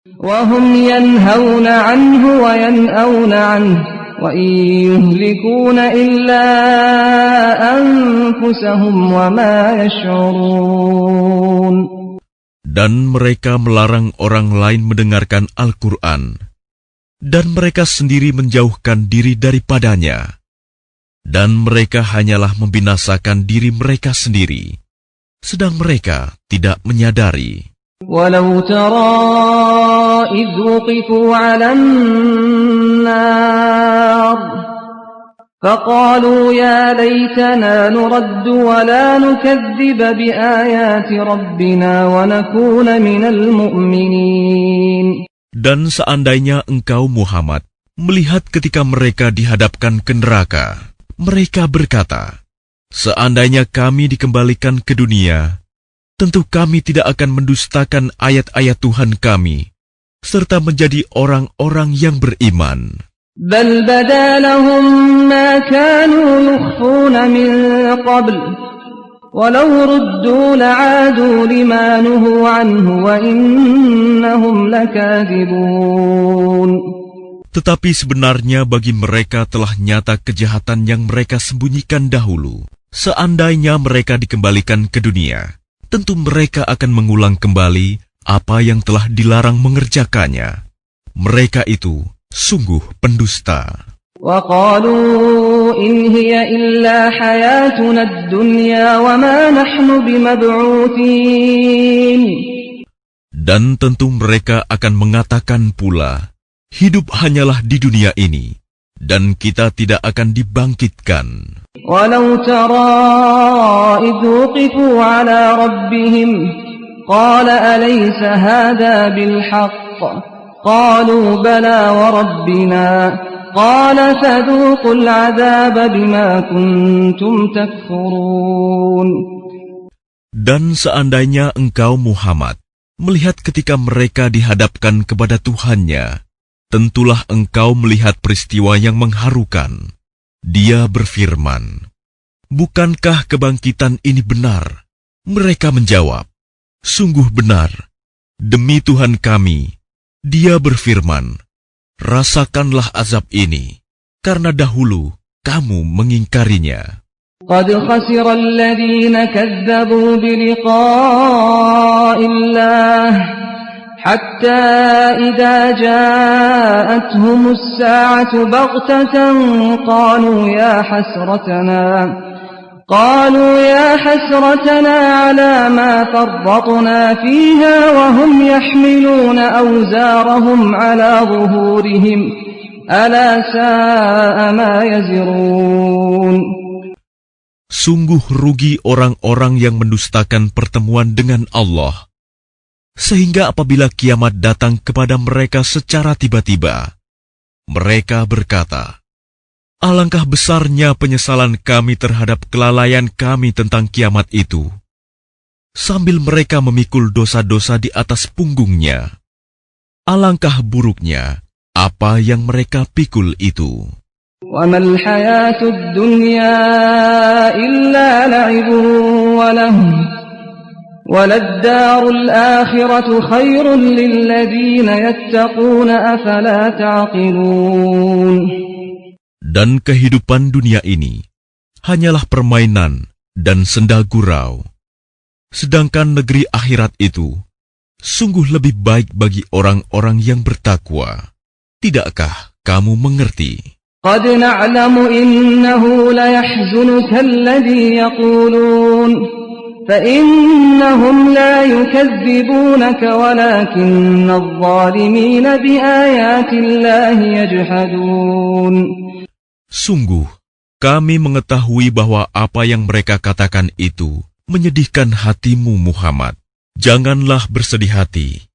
وهم ينهون عنه وينأون عنه وإن يهلكون إلا أنفسهم وما يشعرون. Dan mereka melarang orang lain mendengarkan Al-Quran, dan mereka sendiri menjauhkan diri daripadanya. Dan mereka hanyalah membinasakan diri mereka sendiri, sedang mereka tidak menyadari. Walau tara idh wuqifu 'alan nar faqalu ya laitana nuraddu wa la nukadzdziba biayati rabbina wa nakuna minal mu'minin. Dan seandainya engkau Muhammad melihat ketika mereka dihadapkan ke neraka, mereka berkata, seandainya kami dikembalikan ke dunia, tentu kami tidak akan mendustakan ayat-ayat Tuhan kami, serta menjadi orang-orang yang beriman. Bal bada lahum ma kanu yukhfuna min qabl, walau ruddu la'adu lima nuhu anhu wa innahum lakadzibun. Tetapi sebenarnya bagi mereka telah nyata kejahatan yang mereka sembunyikan dahulu. Seandainya mereka dikembalikan ke dunia, tentu mereka akan mengulang kembali apa yang telah dilarang mengerjakannya. Mereka itu sungguh pendusta. وَقَالُوا إِنْ هِيَ إِلَّا حَيَاتُنَا الدُّنْيَا وَمَا نَحْنُ بِمَبْعُوثِينَ. Dan tentu mereka akan mengatakan pula, hidup hanyalah di dunia ini, dan kita tidak akan dibangkitkan. وَلَوْ تَرَى إِذْ وُقِفُوا عَلَى رَبِّهِمْ قَالَ أَلَيْسَ هَذَا بِالْحَقِّ قَالُوا بَلَى وَرَبِّنَا قَالَ فَذُوقُوا الْعَذَابَ بِمَا كُنْتُمْ تَكْفُرُونَ. Dan seandainya engkau Muhammad melihat ketika mereka dihadapkan kepada Tuhannya, tentulah engkau melihat peristiwa yang mengharukan. Dia berfirman, bukankah kebangkitan ini benar? Mereka menjawab, sungguh benar. Demi Tuhan kami, Dia berfirman, rasakanlah azab ini, karena dahulu kamu mengingkarinya. قد خسر الذين كذبوا بلقاء الله حتى إذا جاءتهم الساعة بغتة قالوا يا حسرتنا على ما فرطنا فيها وهم يحملون أوزارهم على ظهورهم ألا ساء ما يزرون. Sungguh rugi orang-orang yang mendustakan pertemuan dengan Allah, sehingga apabila kiamat datang kepada mereka secara tiba-tiba, mereka berkata, alangkah besarnya penyesalan kami terhadap kelalaian kami tentang kiamat itu, sambil mereka memikul dosa-dosa di atas punggungnya. Alangkah buruknya apa yang mereka pikul itu. وَمَا الْحَيَاةُ الدُّنْيَا إِلَّا لَعِبٌ وَلَهْوٌ وَلَلدَّارُ الْآخِرَةُ خَيْرٌ لِّلَّذِينَ يَتَّقُونَ أَفَلَا تَعْقِلُونَ. Dan kehidupan dunia ini hanyalah permainan dan senda gurau. Sedangkan negeri akhirat itu sungguh lebih baik bagi orang-orang yang bertakwa. Tidakkah kamu mengerti? قد نعلم إنه ليحزنك الذي يقولون فإنهم لا يكذبونك ولكن الظالمين بآيات الله يجحدون. Sungguh, kami mengetahui bahwa apa yang mereka katakan itu menyedihkan hatimu Muhammad. Janganlah bersedih hati,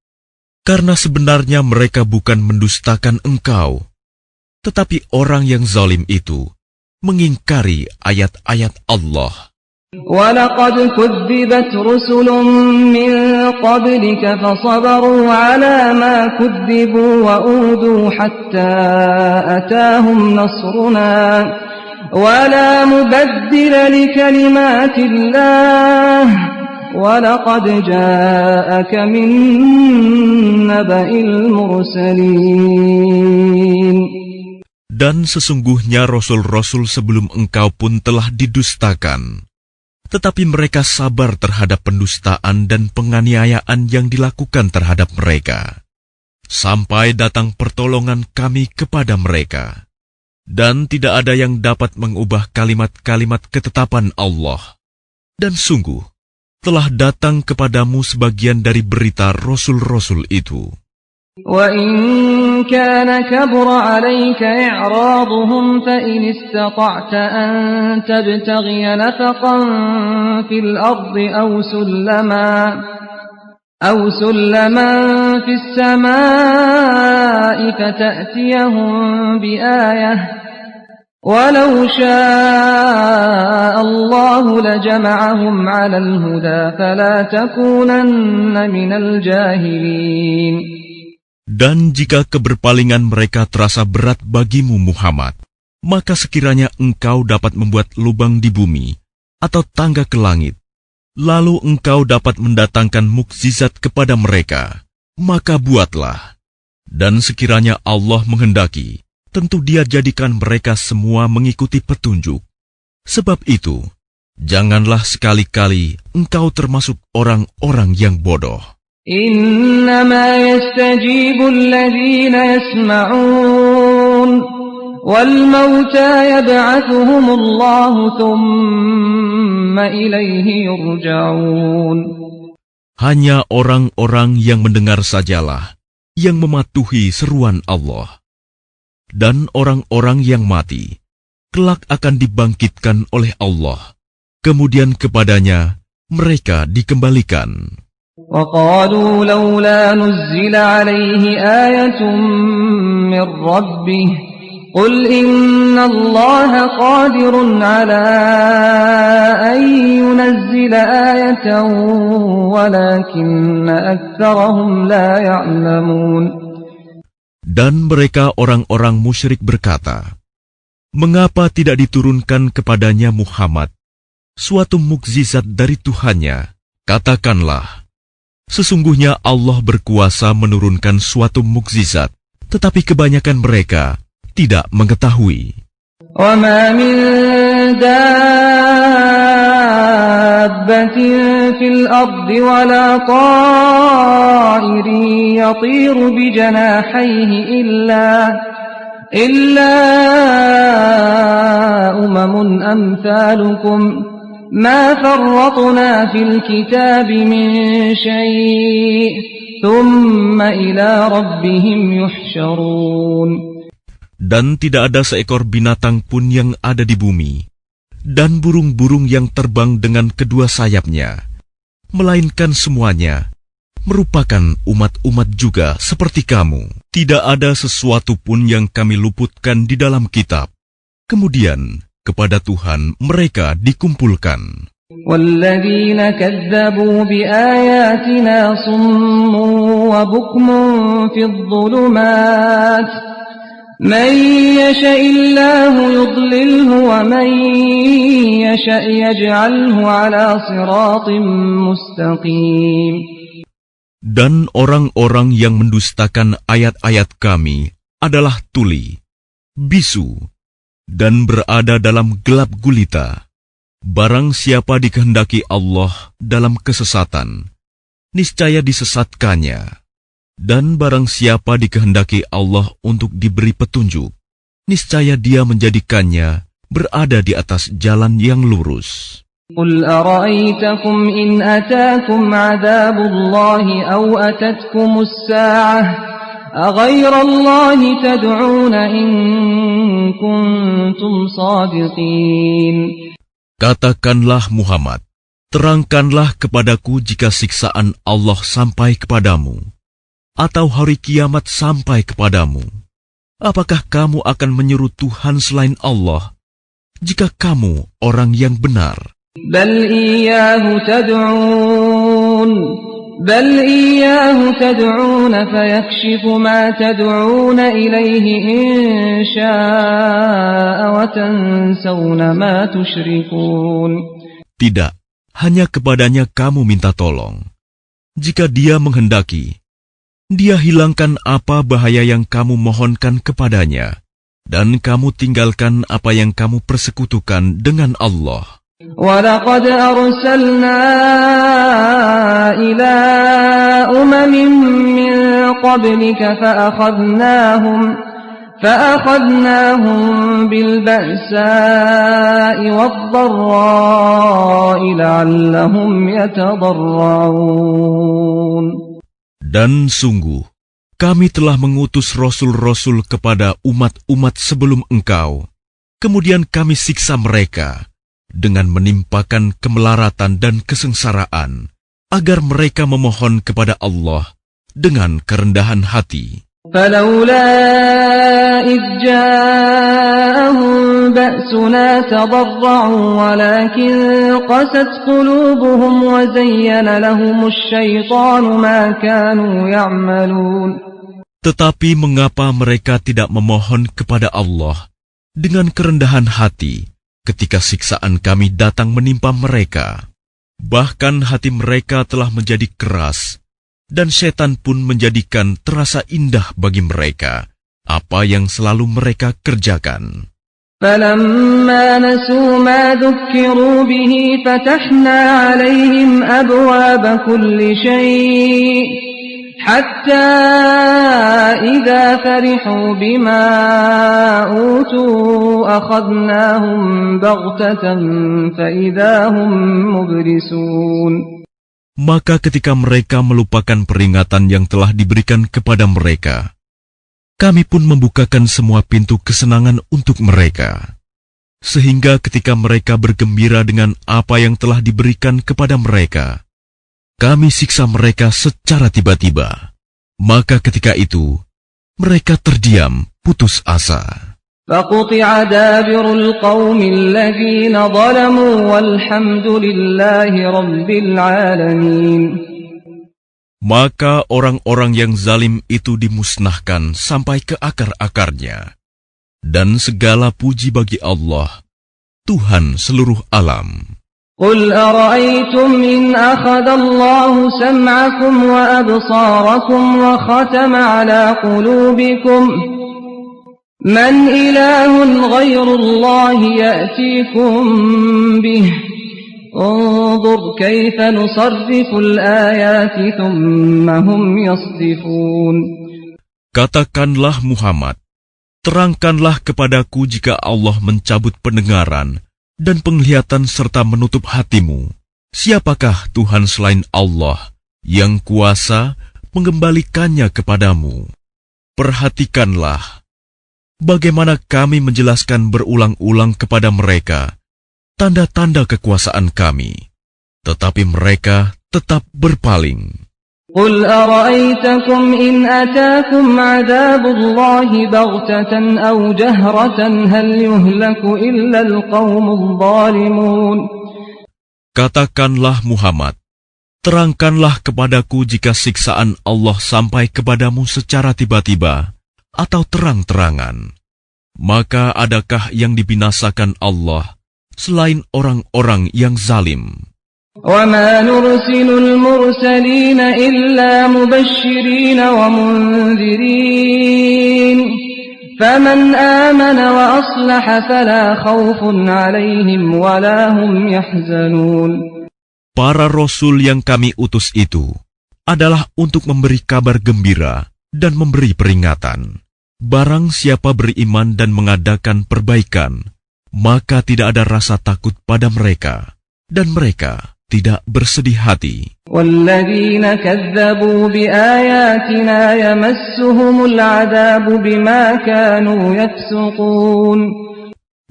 karena sebenarnya mereka bukan mendustakan engkau, tetapi orang yang zalim itu mengingkari ayat-ayat Allah. وَلَقَدْ كُذِّبَتْ رُسُلٌ مِّن قَبْلِكَ فَصَبَرُوا عَلَى مَا كُذِّبُوا وَأُوذُوا حَتَّى أَتَاهُمْ نَصْرُنَا وَلَا مُبَدِّلَ لِكَلِمَاتِ اللَّهِ وَلَقَدْ جَاءَكَ مِن نَّبَإِ الْمُرْسَلِينَ. Dan sesungguhnya rasul-rasul sebelum engkau pun telah didustakan. Tetapi mereka sabar terhadap pendustaan dan penganiayaan yang dilakukan terhadap mereka. Sampai datang pertolongan kami kepada mereka. Dan tidak ada yang dapat mengubah kalimat-kalimat ketetapan Allah. Dan sungguh, telah datang kepadamu sebagian dari berita rasul-rasul itu. وَإِنْ كَانَ كَبُرَ عَلَيْكَ إِعْرَاضُهُمْ فَإِنِ اسْتَطَعْتَ أَنْ تَبْتَغِيَ نَفَقًا فِي الْأَرْضِ أَوْ سُلَّمًا فِي السَّمَاءِ فَتَأْتِيَهُمْ بِآيَةٍ وَلَوْ شَاءَ اللَّهُ لَجَمَعَهُمْ عَلَى الْهُدَى فَلَا تَكُونَنَّ مِنَ الْجَاهِلِينَ. Dan jika keberpalingan mereka terasa berat bagimu Muhammad, maka sekiranya engkau dapat membuat lubang di bumi atau tangga ke langit, lalu engkau dapat mendatangkan mukjizat kepada mereka, maka buatlah. Dan sekiranya Allah menghendaki, tentu Dia jadikan mereka semua mengikuti petunjuk. Sebab itu, janganlah sekali-kali engkau termasuk orang-orang yang bodoh. إنما يستجيب الذين يسمعون والموتى يبعثهم الله ثم إليه يرجعون. Hanya orang-orang yang mendengar sajalah yang mematuhi seruan Allah. Dan orang-orang yang mati kelak akan dibangkitkan oleh Allah. Kemudian kepadanya mereka dikembalikan. وَقَالُوا لَوْلَا نُزِّلَ عَلَيْهِ آيَةٌ مِّن رَّبِّهِ قُلْ إِنَّ اللَّهَ قَادِرٌ عَلَىٰ أَن يُنَزِّلَ آيَةً وَلَٰكِنَّ أَكْثَرَهُمْ لَا يَعْلَمُونَ. Dan mereka orang-orang musyrik berkata, mengapa tidak diturunkan kepadanya Muhammad suatu mukjizat dari Tuhannya? Katakanlah, sesungguhnya Allah berkuasa menurunkan suatu mukjizat, tetapi kebanyakan mereka tidak mengetahui. وَمَا مِن دَابَّةٍ فِي الْأَرْضِ وَلَا طَائِرٍ يَطِيرُ بِجَنَاحَيْهِ إِلَّا أُمَمٌ أَمْثَالُكُمْ مَا فَرَّطْنَا فِي الْكِتَابِ مِنْ شَيْءٍ ثُمَّ إِلَى رَبِّهِمْ يُحْشَرُونَ. Dan tidak ada seekor binatang pun yang ada di bumi, dan burung-burung yang terbang dengan kedua sayapnya, melainkan semuanya merupakan umat-umat juga seperti kamu. Tidak ada sesuatu pun yang kami luputkan di dalam kitab. Kemudian kepada Tuhan mereka dikumpulkan. وَالَّذِينَ كَذَّبُوا بِآيَاتِنَا صُمٌّ وَبُكْمٌ فِي الظُّلُمَاتِ مَن يَشَإِ اللَّهُ يُضْلِلْهُ وَمَن يَشَأْ يَجْعَلْهُ عَلَى صِرَاطٍ مُّسْتَقِيمٍ. Dan orang-orang yang mendustakan ayat-ayat kami adalah tuli, bisu, dan berada dalam gelap gulita. Barang siapa dikehendaki Allah dalam kesesatan, niscaya disesatkannya. Dan barang siapa dikehendaki Allah untuk diberi petunjuk, niscaya Dia menjadikannya berada di atas jalan yang lurus. قُلْ أَرَأَيْتَكُمْ إِنْ أَتَاكُمْ عَذَابُ اللَّهِ أَوْ أَتَتْكُمُ السَّاعَةُ أَغَيْرَ اللَّهِ تَدْعُونَ إِن كُنتُمْ صَادِقِينَ. Katakanlah Muhammad, terangkanlah kepadaku jika siksaan Allah sampai kepadamu, atau hari kiamat sampai kepadamu. Apakah kamu akan menyeru Tuhan selain Allah, jika kamu orang yang benar? بَلْ إِيَّاهُ تَدْعُونَ فَيَكْشِفُ مَا تَدْعُونَ إِلَيْهِ إِن شَاءَ وَتَنْسَوْنَ مَا تُشْرِكُونَ. Tidak, hanya kepadanya kamu minta tolong. Jika Dia menghendaki, Dia hilangkan apa bahaya yang kamu mohonkan kepadanya, dan kamu tinggalkan apa yang kamu persekutukan dengan Allah. وَلَقَدْ أَرْسَلْنَا إِلَىٰ أُمَمٍ مِّن قَبْلِكَ فَأَخَذْنَاهُم بِالْبَأْسَاءِ وَالضَّرَّاءِ لَعَلَّهُمْ يَتَضَرَّعُونَ. Dan sungguh, kami telah mengutus rasul-rasul kepada umat-umat sebelum engkau. Kemudian kami siksa mereka dengan menimpakan kemelaratan dan kesengsaraan, agar mereka memohon kepada Allah dengan kerendahan hati. فَلَوْلَا إِذْ جَاءَهُم بَأْسُنَا تَضَرَّعُوا وَلَكِنْ قَسَتْ قُلُوبُهُمْ وَزَيَّنَ لَهُمُ الشَّيْطَانُ مَا كَانُوا يَعْمَلُونَ. Tetapi mengapa mereka tidak memohon kepada Allah dengan kerendahan hati ketika siksaan kami datang menimpa mereka? Bahkan hati mereka telah menjadi keras, dan setan pun menjadikan terasa indah bagi mereka apa yang selalu mereka kerjakan. فَلَمَّا نَسُوا مَا ذُكِّرُوا بِهِ فَتَحْنَا عَلَيْهِمْ أَبْوَابَ كُلِّ شَيْءٍ حَتَّى إِذَا فَرِحُوا بِمَا أُوتُوا أَخَذْنَاهُمْ بَغْتَةً فَإِذَا هُمْ مُبْلِسُونَ. Maka ketika mereka melupakan peringatan yang telah diberikan kepada mereka, kami pun membukakan semua pintu kesenangan untuk mereka. Sehingga ketika mereka bergembira dengan apa yang telah diberikan kepada mereka, kami siksa mereka secara tiba-tiba. Maka ketika itu, mereka terdiam, putus asa. فَقُطِعَ دَابِرُ الْقَوْمِ الَّذِينَ ظَلَمُوا وَالْحَمْدُ لِلَّهِ رَبِّ الْعَالَمِينَ. Maka orang-orang yang zalim itu dimusnahkan sampai ke akar-akarnya. Dan segala puji bagi Allah, Tuhan seluruh alam. قُلْ أَرَأَيْتُمْ إِنْ أَخَذَ اللَّهُ سَمْعَكُمْ وَأَبْصَارَكُمْ وَخَتَمَ عَلَى قُلُوبِكُمْ مَنْ إِلَٰهٌ غَيْرُ اللَّهِ يَأْتِيكُمْ بِهِ انظُرْ كَيْفَ نُصَرِّفُ الْآيَاتِ ثُمَّ هُمْ يَصْدِفُونَ. Katakanlah Muhammad, terangkanlah kepadaku jika Allah mencabut pendengaran dan penglihatan serta menutup hatimu. Siapakah Tuhan selain Allah yang kuasa mengembalikannya kepadamu? Perhatikanlah bagaimana kami menjelaskan berulang-ulang kepada mereka tanda-tanda kekuasaan kami, tetapi mereka tetap berpaling. قُلْ أَرَأَيْتَكُمْ إِنْ أَتَاكُمْ عَذَابُ اللَّهِ بَغْتَةً أَوْ جَهْرَةً هَلْ يُهْلَكُ إِلَّا الْقَوْمُ الظَّالِمُونَ. Katakanlah Muhammad, terangkanlah kepadaku jika siksaan Allah sampai kepadamu secara tiba-tiba atau terang-terangan. Maka adakah yang dibinasakan Allah selain orang-orang yang zalim? وَمَا نُرْسِلُ الْمُرْسَلِينَ إِلَّا مُبَشِّرِينَ وَمُنذِرِينَ فَمَنْ آمَنَ وَأَصْلَحَ فَلَا خَوْفٌ عَلَيْهِمْ وَلَا هُمْ يَحْزَنُونَ. Para rasul yang kami utus itu adalah untuk memberi kabar gembira dan memberi peringatan. Barang siapa beriman dan mengadakan perbaikan, maka tidak ada rasa takut pada mereka, dan mereka tidak bersedih hati. وَالَّذِينَ كَذَّبُوا بِآيَاتِنَا يَمَسُّهُمُ الْعَذَابُ بِمَا كَانُوا يَفْسُقُونَ.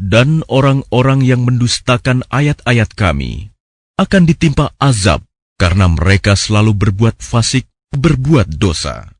Dan orang-orang yang mendustakan ayat-ayat kami akan ditimpa azab karena mereka selalu berbuat fasik, berbuat dosa.